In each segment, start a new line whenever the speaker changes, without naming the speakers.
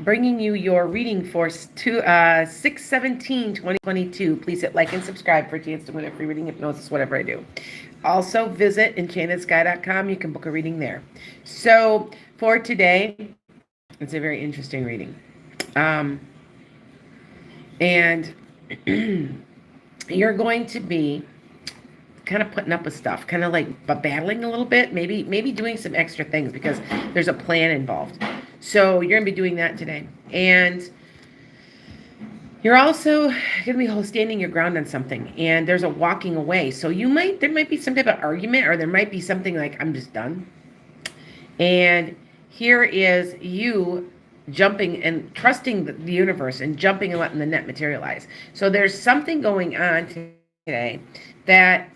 bringing you your reading for 6/17/2022. Please hit like and subscribe for a chance to win a free reading, hypnosis, whatever I do. Also, visit enchantedskye.com. You can book a reading there. So, for today, it's a very interesting reading. And you're going to be kind of putting up with stuff, kind of like battling a little bit, maybe doing some extra things because there's a plan involved. So you're going to be doing that today. And you're also going to be standing your ground on something. And there's a walking away. So there might be some type of argument, or there might be something like, I'm just done. And here is you jumping and trusting the universe and jumping and letting the net materialize. So there's something going on today that,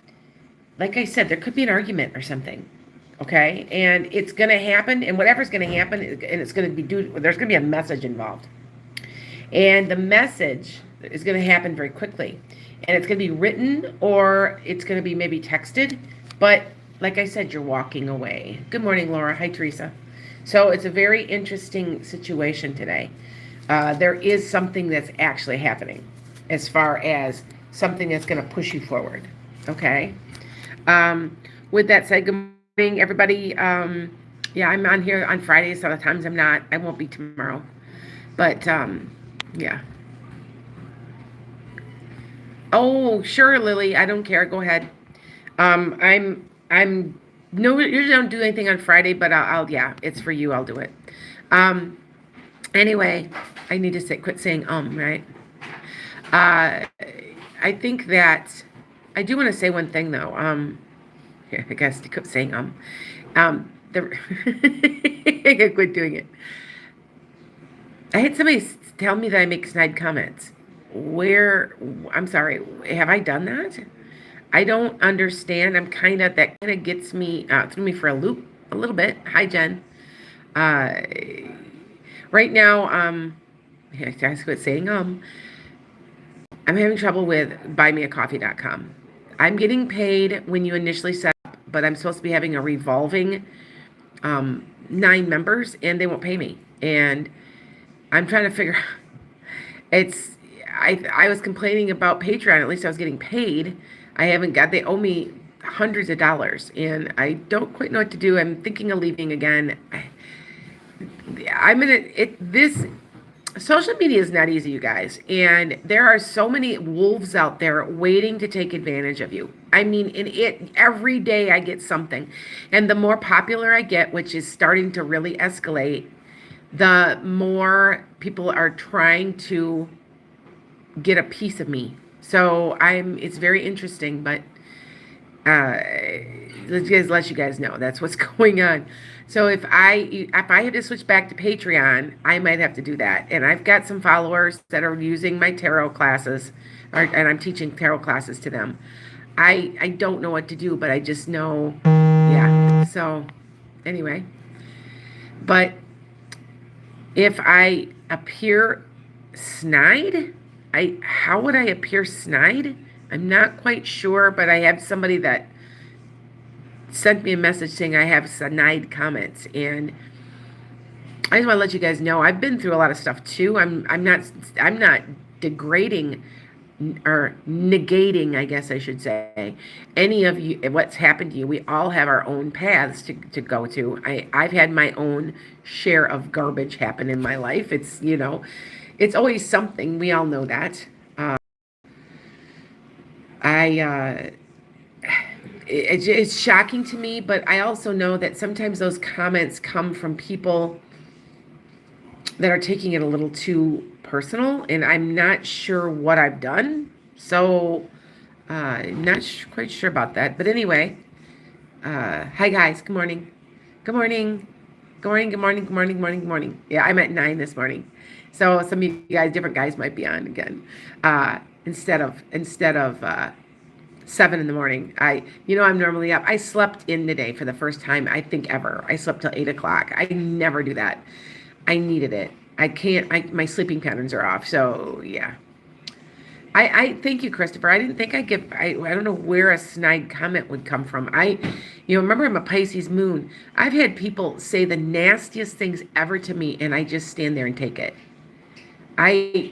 like I said, there could be an argument or something. Okay, and it's going to happen, and whatever's going to happen, and it's going to be there's going to be a message involved, and the message is going to happen very quickly, and it's going to be written, or it's going to be maybe texted, but like I said, you're walking away. Good morning, Laura. Hi, Teresa. So it's a very interesting situation today. There is something that's actually happening as far as something that's going to push you forward. Okay. With that said, good morning, everybody. Yeah, I'm on here on Fridays. Other times I'm not. I won't be tomorrow. But yeah. Oh, sure, Lily. I don't care. Go ahead. I'm no, usually don't do anything on Friday, but I'll yeah, it's for you. I'll do it. Anyway, I need to quit saying right? I think that I do want to say one thing though. Here, I guess to keep saying I gotta quit doing it. I had somebody tell me that I make snide comments. I'm sorry, have I done that? I don't understand. That kind of gets me, threw me for a loop a little bit. Hi, Jen. Right now, I guess quit saying I'm having trouble with buymeacoffee.com. I'm getting paid when you initially set up, but I'm supposed to be having a revolving 9 members, and they won't pay me. And I'm trying to figure I was complaining about Patreon. At least I was getting paid. They owe me hundreds of dollars, and I don't quite know what to do. I'm thinking of leaving again. This social media is not easy, you guys, and there are so many wolves out there waiting to take advantage of you. I mean, every day I get something, and the more popular I get, which is starting to really escalate, the more people are trying to get a piece of me. So it's very interesting, but let's let you guys know that's what's going on. So if I have to switch back to Patreon, I might have to do that. And I've got some followers that are using my tarot classes, and I'm teaching tarot classes to them. I don't know what to do, but I just know, yeah. So anyway, but if I appear snide, how would I appear snide? I'm not quite sure, but I have somebody that sent me a message saying I have snide comments, and I just want to let you guys know I've been through a lot of stuff too. I'm not degrading or negating, I guess I should say, any of you, what's happened to you. We all have our own paths to go to. I've had my own share of garbage happen in my life. It's it's always something. We all know that. It's shocking to me, but I also know that sometimes those comments come from people that are taking it a little too personal, and I'm not sure what I've done. So I'm not quite sure about that. But anyway, hi guys. Good morning. Good morning. Good morning. Good morning. Good morning. Good morning. Good morning. Yeah, I'm at 9 this morning. So some of you guys, different guys, might be on again instead of 7 in the morning. I'm normally up. I slept in today for the first time, I think, ever. I slept till 8 o'clock. I never do that. I needed it. I can't, my sleeping patterns are off. So yeah, I thank you, Christopher. I didn't think I'd give, I don't know where a snide comment would come from. Remember I'm a Pisces moon. I've had people say the nastiest things ever to me, and I just stand there and take it.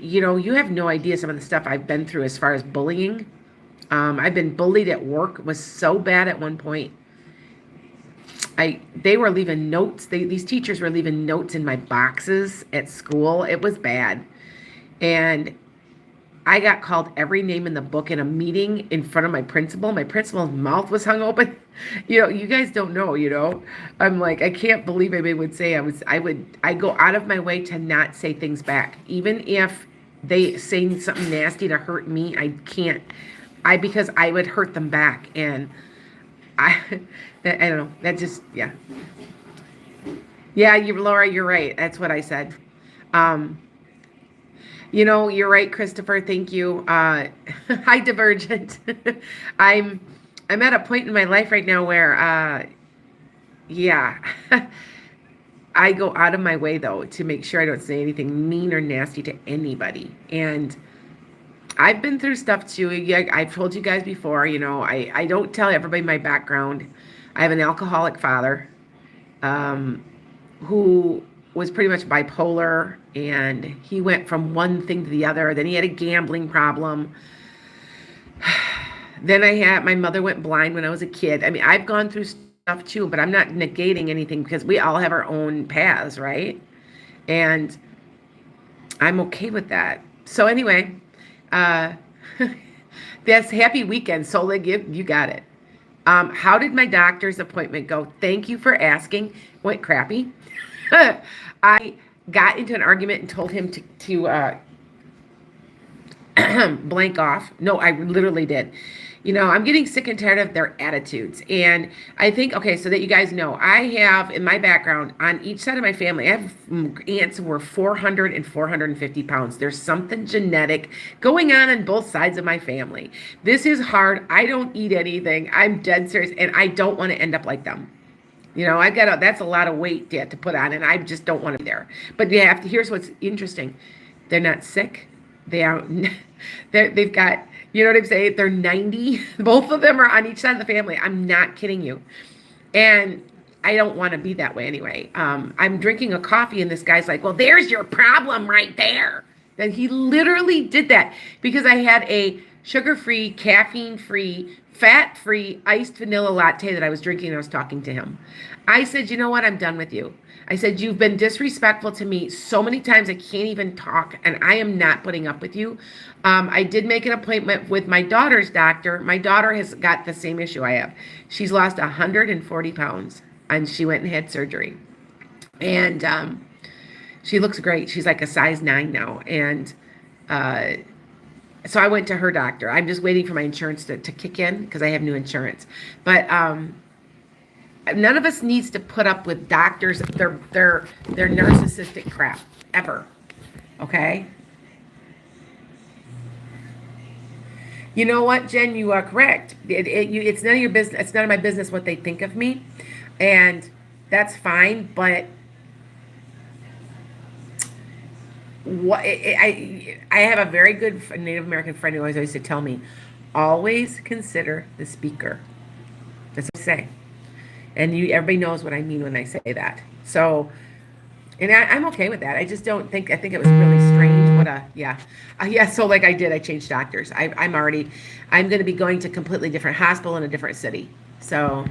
You have no idea some of the stuff I've been through as far as bullying. I've been bullied at work, was so bad at one point. They were leaving notes. These teachers were leaving notes in my boxes at school. It was bad. And I got called every name in the book in a meeting in front of my principal. My principal's mouth was hung open. You guys don't know. I'm like, I can't believe anybody would say I go out of my way to not say things back. Even if they say something nasty to hurt me, I can't. Because I would hurt them back. And I don't know. That just, yeah. Yeah, Laura, you're right. That's what I said. You're right, Christopher. Thank you. Hi, Divergent. I'm at a point in my life right now where, yeah, I go out of my way though to make sure I don't say anything mean or nasty to anybody. And I've been through stuff too. Yeah, I've told you guys before. I don't tell everybody my background. I have an alcoholic father, who was pretty much bipolar, and he went from one thing to the other. Then he had a gambling problem. Then my mother went blind when I was a kid. I mean, I've gone through stuff too, but I'm not negating anything because we all have our own paths, right? And I'm okay with that. So anyway, that's happy weekend. Solig, you got it. How did my doctor's appointment go? Thank you for asking. Went crappy. I got into an argument and told him to blank off. No, I literally did. I'm getting sick and tired of their attitudes. And I think, okay, so that you guys know, I have in my background on each side of my family, I have aunts who were 400 and 450 pounds. There's something genetic going on both sides of my family. This is hard. I don't eat anything. I'm dead serious. And I don't want to end up like them. That's a lot of weight to put on, and I just don't want to be there. But here's what's interesting. They're not sick. They've got, you know what I'm saying? They're 90. Both of them are on each side of the family. I'm not kidding you. And I don't want to be that way anyway. I'm drinking a coffee, and this guy's like, well, there's your problem right there. Then he literally did that because I had a sugar-free, caffeine-free, fat-free iced vanilla latte that I was drinking, and I was talking to him. I said, you know what? I'm done with you. I said, you've been disrespectful to me so many times I can't even talk, and I am not putting up with you. I did make an appointment with my daughter's doctor. My daughter has got the same issue I have. She's lost 140 pounds, and she went and had surgery. And she looks great. She's like a size 9 now. And so I went to her doctor. I'm just waiting for my insurance to kick in because I have new insurance. But none of us needs to put up with doctors, their narcissistic crap, ever. Okay? You know what, Jen? You are correct. It's none of your business. It's none of my business what they think of me. And that's fine, but I have a very good Native American friend who always used to tell me, always consider the speaker. That's what I say. And everybody knows what I mean when I say that. So, and I'm okay with that. I just don't think, I think it was really strange. So like I changed doctors. I'm going to be going to a completely different hospital in a different city. So,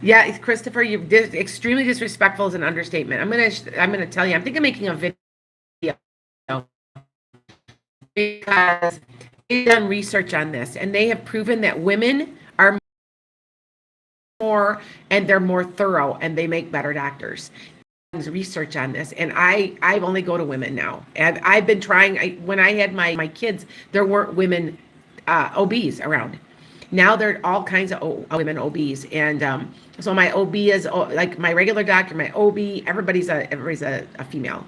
yeah, Christopher, you're extremely disrespectful is an understatement. I'm gonna tell you. I'm thinking of making a video because they've done research on this, and they have proven that women are more and they're more thorough, and they make better doctors. There's research on this, and I only go to women now, and I've been trying. When I had my kids, there weren't women OBs around. Now there are all kinds of women OBs, and so my OB is like my regular doctor, my OB, everybody's a female.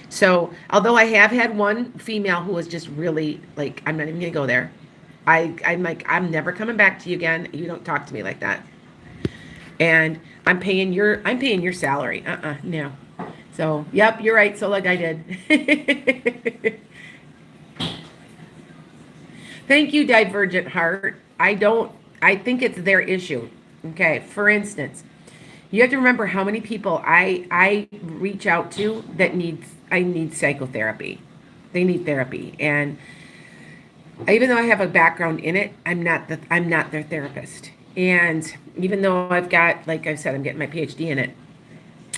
So although I have had one female who was just really like, I'm not even gonna go there. I'm like, I'm never coming back to you again. You don't talk to me like that. And I'm paying your salary. No. So yep, you're right. So like I did. Thank you, Divergent Heart. I think it's their issue. Okay. For instance, you have to remember how many people I reach out to that I need psychotherapy. They need therapy. And even though I have a background in it, I'm not their therapist. And even though I've got, like I said, I'm getting my PhD in it.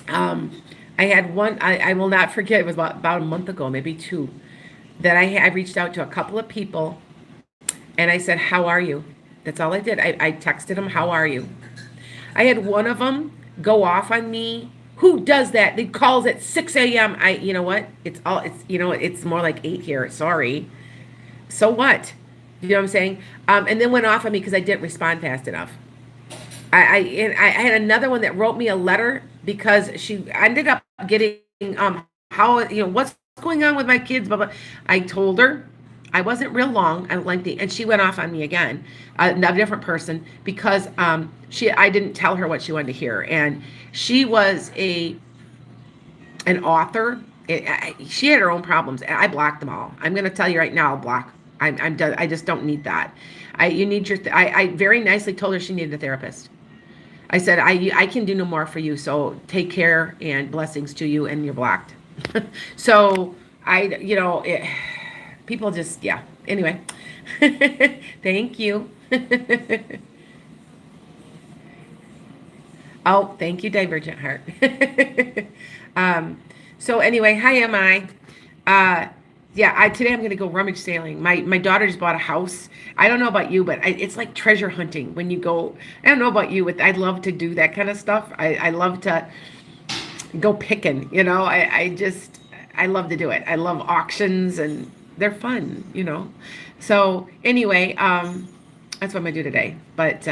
Um, I had one, I will not forget, it was about a month ago, maybe two, that I reached out to a couple of people and I said, "How are you?" That's all I did. I texted them, "How are you?" I had one of them go off on me. Who does that? They calls at 6 a.m. You know what? It's more like 8 here. Sorry. So what? You know what I'm saying? And then went off on me because I didn't respond fast enough. I had another one that wrote me a letter because she ended up getting how what's going on with my kids, blah blah. I told her I wasn't real long, I lengthy, and she went off on me again, a different person because she I didn't tell her what she wanted to hear, and she was an author. She had her own problems. I blocked them all. I'm going to tell you right now, I'll block. I'm done. I just don't need that. You need your. I very nicely told her she needed a therapist. I said, I can do no more for you. So take care and blessings to you. And you're blocked. So people just, yeah. Anyway, thank you. Oh, thank you, Divergent Heart. So anyway, hi, am I? Yeah, today I'm gonna go rummage sailing. My daughter just bought a house. I don't know about you, but it's like treasure hunting when you go. I don't know about you, but I love to do that kind of stuff. I love to go picking. I love to do it. I love auctions and they're fun. So anyway, that's what I'm gonna do today. But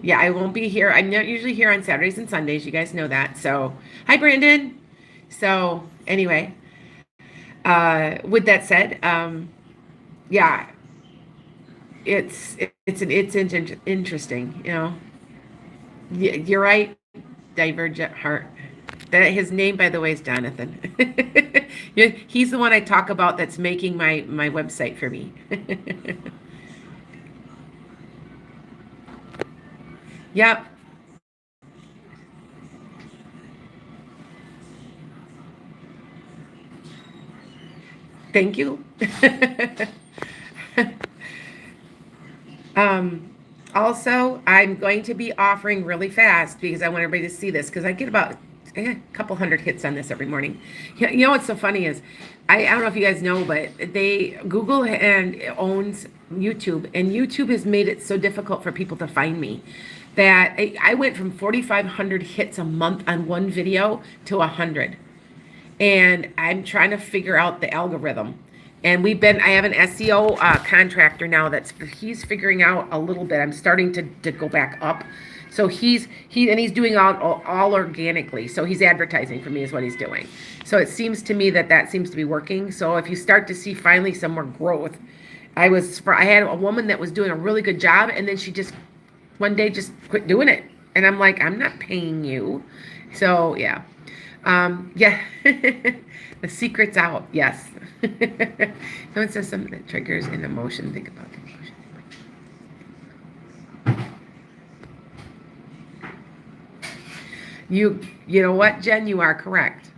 yeah, I won't be here. I'm not usually here on Saturdays and Sundays. You guys know that. So hi, Brandon. So anyway, with that said, yeah, it's interesting. You're right, Divergent Heart. That his name, by the way, is Jonathan. He's the one I talk about that's making my website for me. Yep. Thank you. Um, Also, I'm going to be offering really fast because I want everybody to see this because I get about a couple hundred hits on this every morning. What's so funny is I don't know if you guys know, but Google and owns YouTube, and YouTube has made it so difficult for people to find me that I went from 4,500 hits a month on one video to 100, and I'm trying to figure out the algorithm. And I have an SEO contractor now he's figuring out a little bit. I'm starting to go back up. So he's doing all organically. So he's advertising for me is what he's doing. So it seems to me that seems to be working. So if you start to see finally some more growth, I had a woman that was doing a really good job, and then she just one day just quit doing it. And I'm like, I'm not paying you. So yeah. Yeah. The secret's out. Yes. Someone says something that triggers an emotion. Think about the emotion. You know what, Jen? You are correct.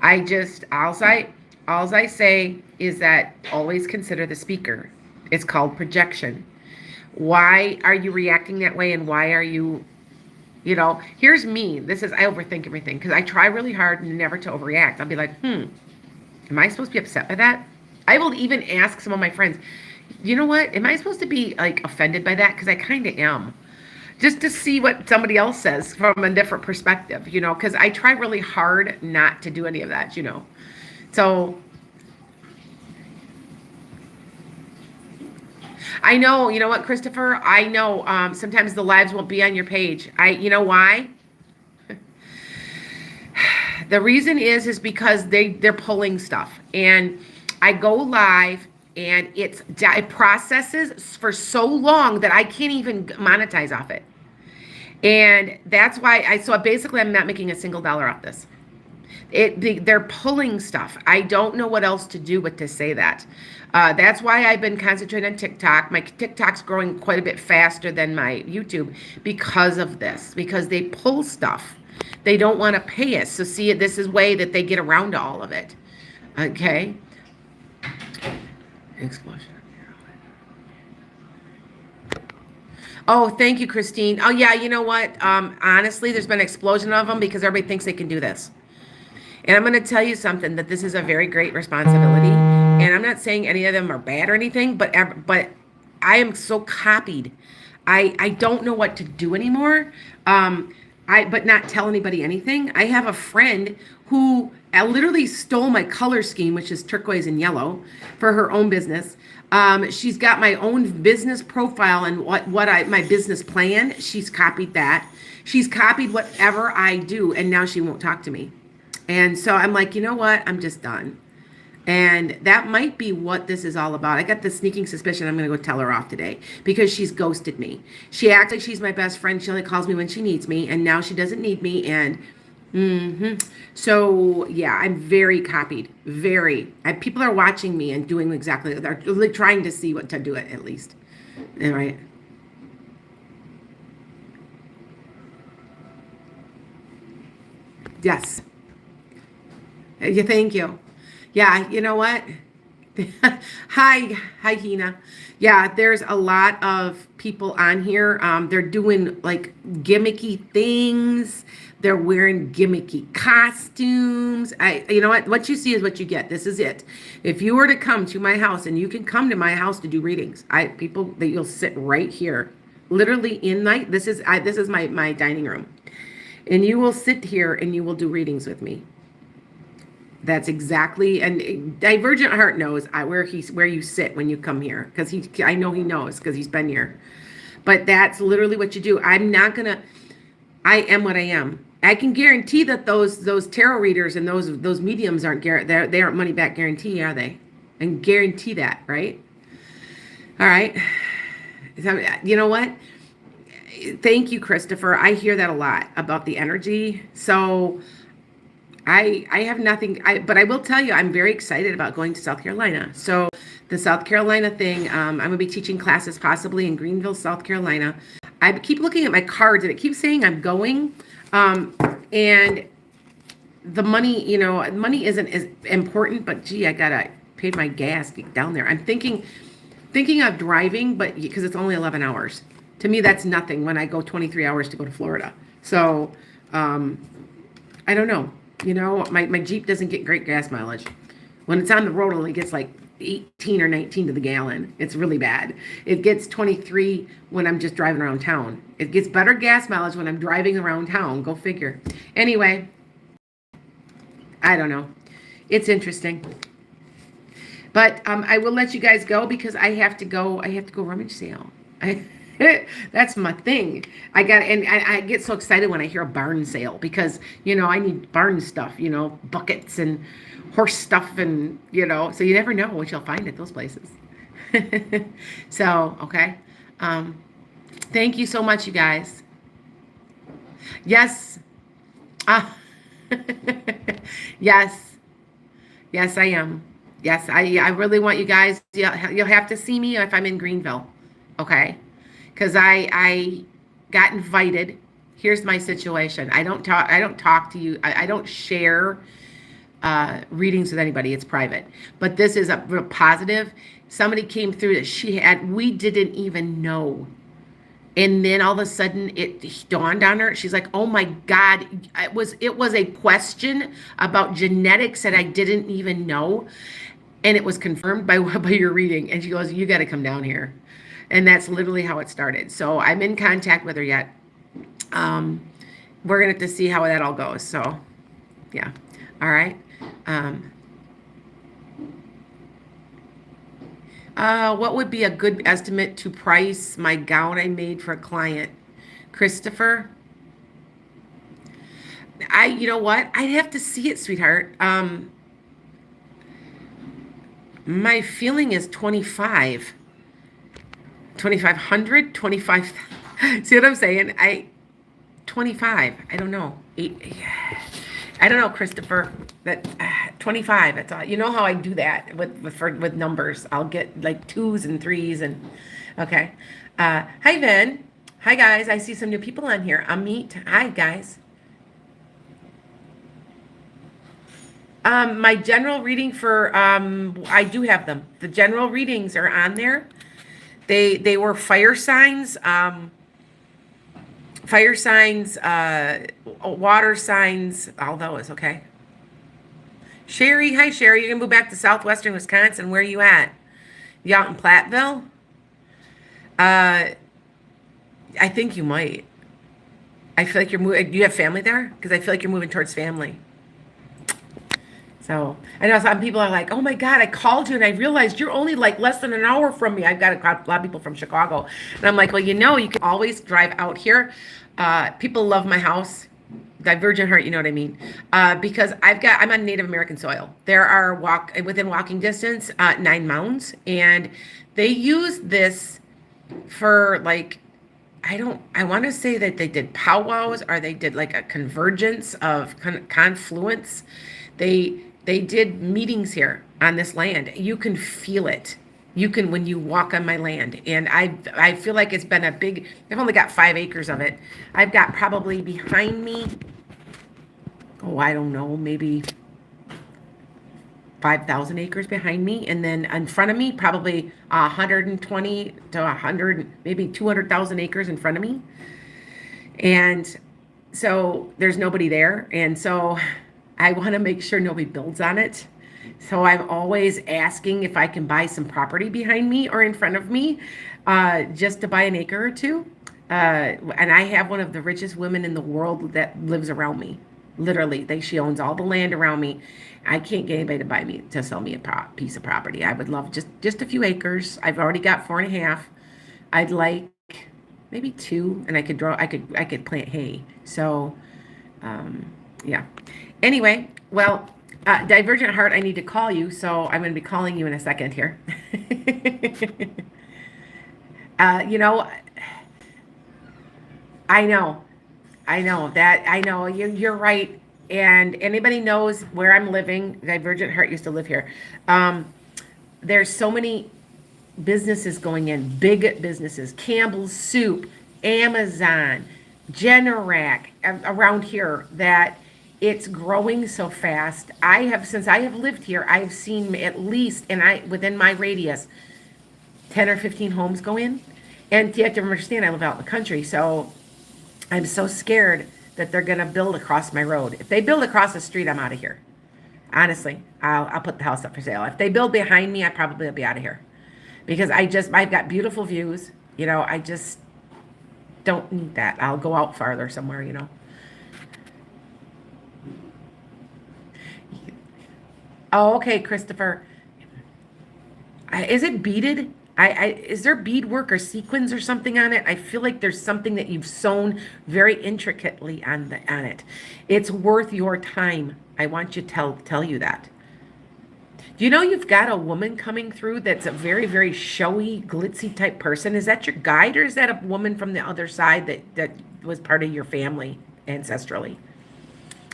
Alls I say is that always consider the speaker. It's called projection. Why are you reacting that way, and why are you here's me. I overthink everything because I try really hard never to overreact. I'll be like, am I supposed to be upset by that? I will even ask some of my friends, you know what? Am I supposed to be like offended by that? Because I kind of am. Just to see what somebody else says from a different perspective, because I try really hard not to do any of that. So I know, you know what, Christopher? I know sometimes the lives won't be on your page. You know why? The reason is because they're pulling stuff, and I go live, and it processes for so long that I can't even monetize off it, and that's why so basically I'm not making a single dollar off this. They're pulling stuff. I don't know what else to do but to say that. That's why I've been concentrating on TikTok. My TikTok's growing quite a bit faster than my YouTube because of this, because they pull stuff. They don't want to pay us. So see, this is way that they get around to all of it. Okay. Explosion. Oh, thank you, Christine. Oh, yeah, you know what? Honestly, there's been an explosion of them because everybody thinks they can do this. And I'm going to tell you something, that this is a very great responsibility. And I'm not saying any of them are bad or anything, but I am so copied. I don't know what to do anymore. But not tell anybody anything. I have a friend who literally stole my color scheme, which is turquoise and yellow, for her own business. She's got my own business profile and my business plan. She's copied that. She's copied whatever I do, and now she won't talk to me. And so I'm like, you know what? I'm just done. And that might be what this is all about. I got the sneaking suspicion I'm going to go tell her off today because she's ghosted me. She acts like she's my best friend. She only calls me when she needs me, and now she doesn't need me. And so, yeah, I'm very copied. Very. People are watching me and doing exactly, they're trying to see what to do it at least. All right. Yes. Thank you. Yeah, you know what? Hi, Hina. Yeah, there's a lot of people on here. They're doing like gimmicky things. They're wearing gimmicky costumes. You know what you see is what you get. This is it. If you were to come to my house, and you can come to my house to do readings, people that you'll sit right here, literally in night. This is my dining room, and you will sit here and you will do readings with me. That's exactly, and Divergent Heart knows where you sit when you come here, because I know he knows because he's been here. But that's literally what you do. I am what I am. I can guarantee that those tarot readers and those mediums they aren't money back guarantee, are they? And guarantee that, right? All right. You know what? Thank you, Christopher. I hear that a lot about the energy. So I have nothing, but I will tell you, I'm very excited about going to South Carolina. So the South Carolina thing, I'm going to be teaching classes possibly in Greenville, South Carolina. I keep looking at my cards and it keeps saying I'm going. And the money, money isn't as important, but gee, I got to pay my gas to get down there. I'm thinking of driving, but because it's only 11 hours. To me, that's nothing when I go 23 hours to go to Florida. So I don't know. My Jeep doesn't get great gas mileage. When it's on the road, it only gets like 18 or 19 to the gallon. It's really bad. It gets 23 when I'm just driving around town. It gets better gas mileage when I'm driving around town. Go figure. Anyway, I don't know. It's interesting. But I will let you guys go because I have to go rummage sale. That's my thing. I get so excited when I hear a barn sale because, I need barn stuff, buckets and horse stuff and, so you never know what you'll find at those places. So, okay. Thank you so much, you guys. Yes. Yes. Yes, I am. Yes, I really want you guys, you'll have to see me if I'm in Greenville. Okay. Because I got invited. Here's my situation. I don't talk to you. I don't share readings with anybody. It's private. But this is a real positive. Somebody came through that we didn't even know. And then all of a sudden it dawned on her. She's like, oh my God, it was a question about genetics that I didn't even know. And it was confirmed by your reading. And she goes, you got to come down here. And that's literally how it started. So I'm in contact with her yet. We're going to have to see how that all goes. So, yeah. All right. What would be a good estimate to price my gown I made for a client? Christopher? You know what? I'd have to see it, sweetheart. My feeling is 25. 2,500, 25. See what I'm saying? 25. I don't know. I don't know, Christopher. That 25. That's all. You know how I do that with numbers. I'll get like twos and threes and okay. Hi Vin. Hi guys. I see some new people on here. Amit. Hi guys. My general reading for I do have them. The general readings are on there. They were fire signs. Fire signs, water signs, all those, okay? Sherry, hi Sherry, you're gonna move back to southwestern Wisconsin. Where are you at? You out in Platteville? Uh, I think you might. I feel like you're moving. Do you have family there? Because I feel like you're moving towards family. So I know some people are like, "Oh my God, I called you and I realized you're only like less than an hour from me." I've got a lot of people from Chicago, and I'm like, "Well, you can always drive out here." People love my house. Divergent heart, you know what I mean? Because I'm on Native American soil. There are within walking distance 9 mounds, and they use this for like I want to say that they did powwows or they did like a convergence of confluence. They did meetings here on this land. You can feel it. You can when you walk on my land, and I feel like it's been a big. I've only got 5 acres of it. I've got probably behind me. Oh, I don't know, maybe 5,000 acres behind me, and then in front of me, probably 120 to 100, maybe 200,000 acres in front of me. And so there's nobody there, and so I want to make sure nobody builds on it. So I'm always asking if I can buy some property behind me or in front of me, just to buy an acre or two. And I have one of the richest women in the world that lives around me. Literally, she owns all the land around me. I can't get anybody to sell me a piece of property. I would love just a few acres. I've already got 4.5. I'd like maybe 2, and I could plant hay. So, yeah. Anyway, well, Divergent Heart, I need to call you, so I'm going to be calling you in a second here. You know, I know. I know you're right. And anybody knows where I'm living. Divergent Heart used to live here. There's so many businesses going in, big businesses, Campbell's Soup, Amazon, Generac around here that it's growing so fast. Since I have lived here, I've seen at least, within my radius, 10 or 15 homes go in. And you have to understand, I live out in the country, so I'm so scared that they're going to build across my road. If they build across the street, I'm out of here. Honestly, I'll put the house up for sale. If they build behind me, I probably will be out of here. Because I've got beautiful views. I just don't need that. I'll go out farther somewhere. Oh, okay, Christopher. Is it beaded? Is there beadwork or sequins or something on it? I feel like there's something that you've sewn very intricately on it. It's worth your time. I want you to tell you that. Do you know you've got a woman coming through that's a very, very showy, glitzy type person? Is that your guide, or is that a woman from the other side that was part of your family ancestrally?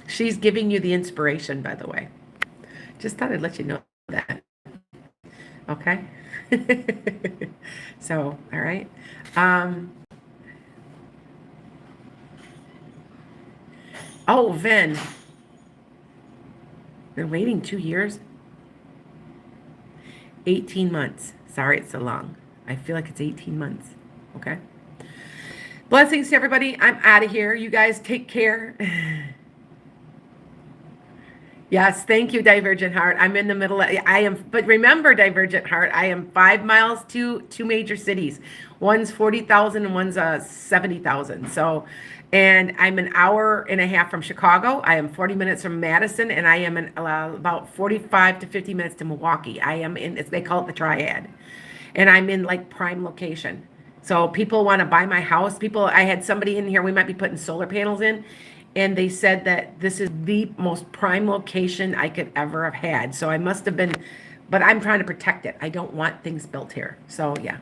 She's giving you the inspiration, by the way. Just thought I'd let you know that. Okay? So, all right. Oh, Vin. Been waiting 2 years? 18 months. Sorry it's so long. I feel like it's 18 months. Okay? Blessings to everybody. I'm out of here. You guys take care. Yes, thank you, Divergent Heart. I'm in the middle. But remember, Divergent Heart, I am 5 miles to 2 major cities. One's 40,000 and one's 70,000. So, and I'm an hour and a half from Chicago. I am 40 minutes from Madison, and I am about 45 to 50 minutes to Milwaukee. I am they call it the Triad, and I'm in like prime location. So people want to buy my house. I had somebody in here. We might be putting solar panels in. And they said that this is the most prime location I could ever have had. So I must have been, but I'm trying to protect it. I don't want things built here. So yeah.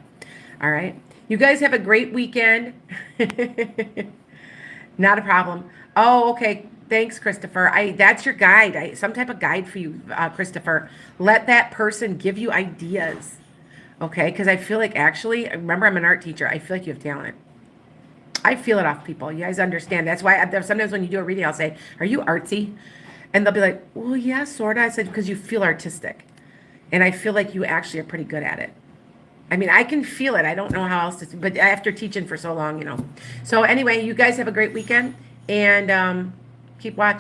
All right. You guys have a great weekend. Not a problem. Oh, okay. Thanks, Christopher. That's your guide. Some type of guide for you, Christopher. Let that person give you ideas. Okay, because I feel like actually, remember I'm an art teacher. I feel like you have talent. I feel it off people. You guys understand. That's why sometimes when you do a reading, I'll say, "Are you artsy?" And they'll be like, "Well, yeah, sort of." I said, "Because you feel artistic." And I feel like you actually are pretty good at it. I mean, I can feel it. I don't know how else to, but after teaching for so long. So anyway, you guys have a great weekend and keep watching.